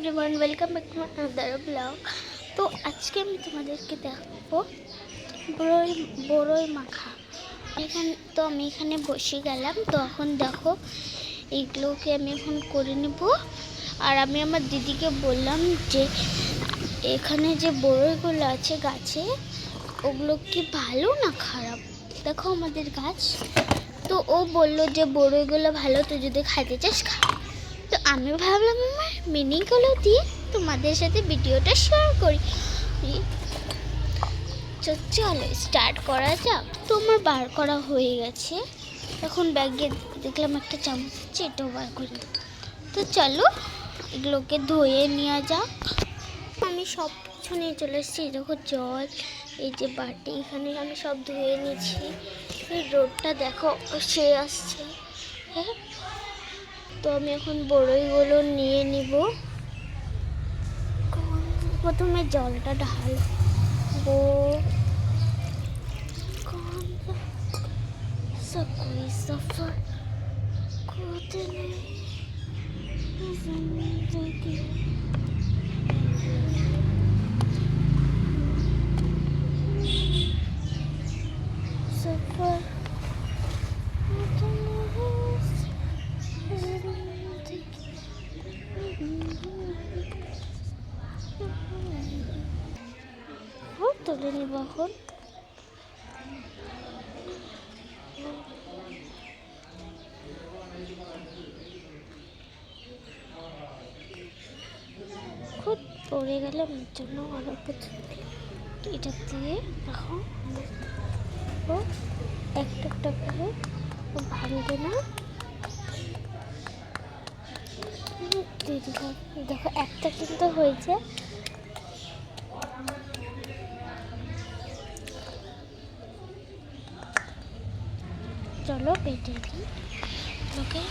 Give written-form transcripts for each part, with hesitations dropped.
Everyone, welcome back to my another blog. তো আজকে আমি তোমাদেরকে দেখাবো বড়ই মাখা। আমি এখানে বসে গেলাম। তো এখন দেখো এইগুলোকে আমি এখন করে নেব। আর আমি আমার দিদিকে বললাম যে এখানে যে বড়ইগুলো আছে গাছে, ওগুলো কি ভালো না খারাপ। দেখো আমাদের গাছ। তো ও বললো যে বড়ইগুলো ভালো, তো যদি খাইতে চাস খা। তো আমি ভাবলাম আমার মিনিগুলো দিয়ে তোমাদের সাথে ভিডিওটা শেয়ার করি। চলো স্টার্ট করা যাক। তো আমার বার করা হয়ে গেছে। এখন ব্যাগে দেখলাম একটা চামচ আছে, এটাও বার করে দেব। তো চলো এগুলোকে ধুয়ে নেওয়া যাক। আমি সব কিছু নিয়ে চলে এসেছি। দেখো জল, এই যে বাটি, এখানে আমি সব ধুয়ে নিয়েছি। এই রোদটা দেখো সে আসছে। হ্যাঁ, তো আমি এখন বড়ইগুলো নিয়ে নিব। প্রথমে জলটা ঢালবো। कोई सफर खोते नहीं जिंदगी सफर खोते नहीं তুলে নিব এখন। খুব পড়ে গেলে আমার জন্য আরো এটা দিয়ে দেখো একটা একটা করে ভাঙবে না। দেখো একটা কিন্তু হয়েছে। চলো কেটে দিই ওকে।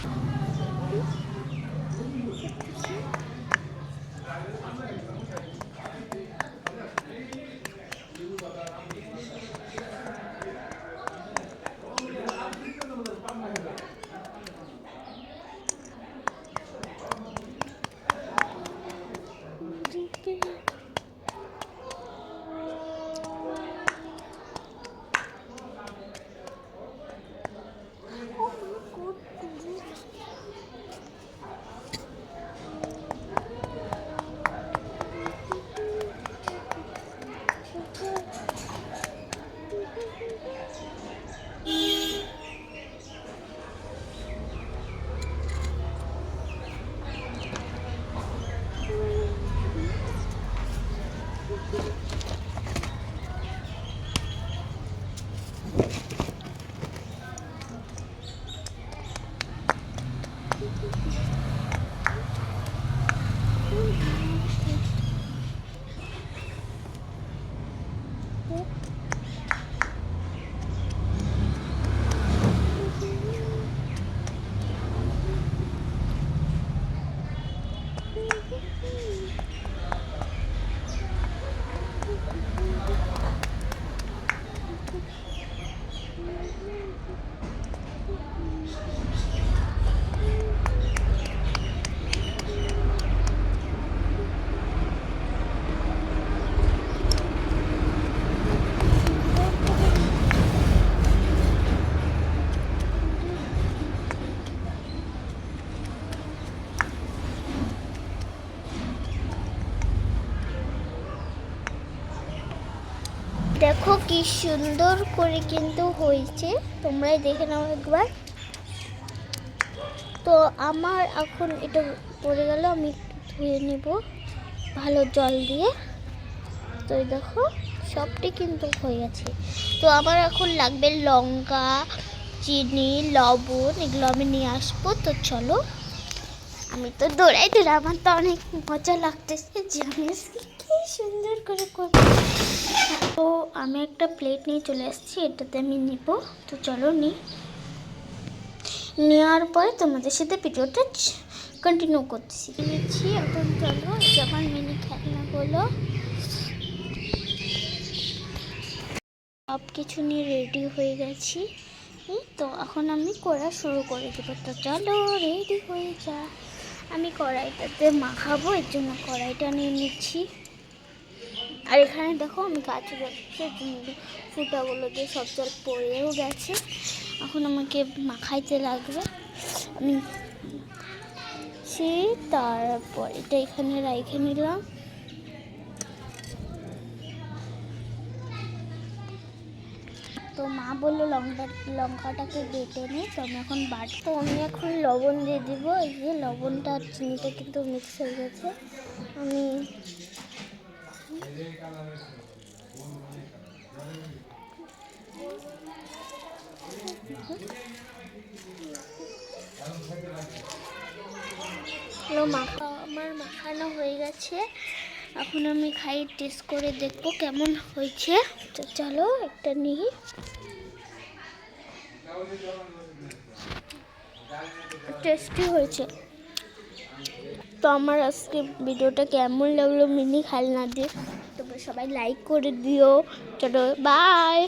দেখো কি সুন্দর করে কিন্তু হয়েছে, তোমরাই দেখে নাও একবার। তো আমার এখন এটা পড়ে গেল, আমি ধুয়ে নেব ভালো জল দিয়ে। তো দেখো সবটি কিন্তু হয়ে গেছে। তো আমার এখন লাগবে লঙ্কা, চিনি, লবণ, এগুলো আমি নিয়ে আসবো। তো চলো, আমি তো দৌড়াই, আমার তো অনেক মজা লাগতেছে যে আমি কি সুন্দর করে করব। তো আমি একটা প্লেট নিয়ে চলে আসছি, এটাতে আমি নিব। তো চলো নেওয়ার পরে তোমাদের সাথে ভিডিওটা কন্টিনিউ করতেছি। নিচ্ছি এখন। চলো, যেমন মিনি খেলনাগুলো সব কিছু নিয়ে রেডি হয়ে গেছি। তো এখন আমি করা শুরু করে দেবো। তো চলো রেডি হয়ে যা। আমি কড়াইটাতে মাখাবো, এর জন্য কড়াইটা নিয়ে নিচ্ছি। আর এখানে দেখো আমি কাছে যাচ্ছে ফুটাগুলো দিয়ে সব জল পড়েও গেছে। এখন আমাকে মাখাইতে লাগবে। আমি তারপর এটা এখানে রেখে নিলাম। তো মা বললো লঙ্কাটাকে বেটে নিই, তো আমি এখন বাটবো। আমি এখন লবণ দিয়ে দিব। এই যে লবণটা আর চিনিটা কিন্তু মিক্স হয়ে গেছে। আমি আমার মাখানো হয়ে গেছে। এখন আমি খাই, টেস্ট করে দেখবো কেমন হয়েছে। তো চলো একটা নিই। টেস্টি হয়েছে। তো আমার আজকে ভিডিওটা কেমন লাগলো মিনি খেলনা দিয়ে, তোমরা সবাই লাইক করে দিও। চলো বাই।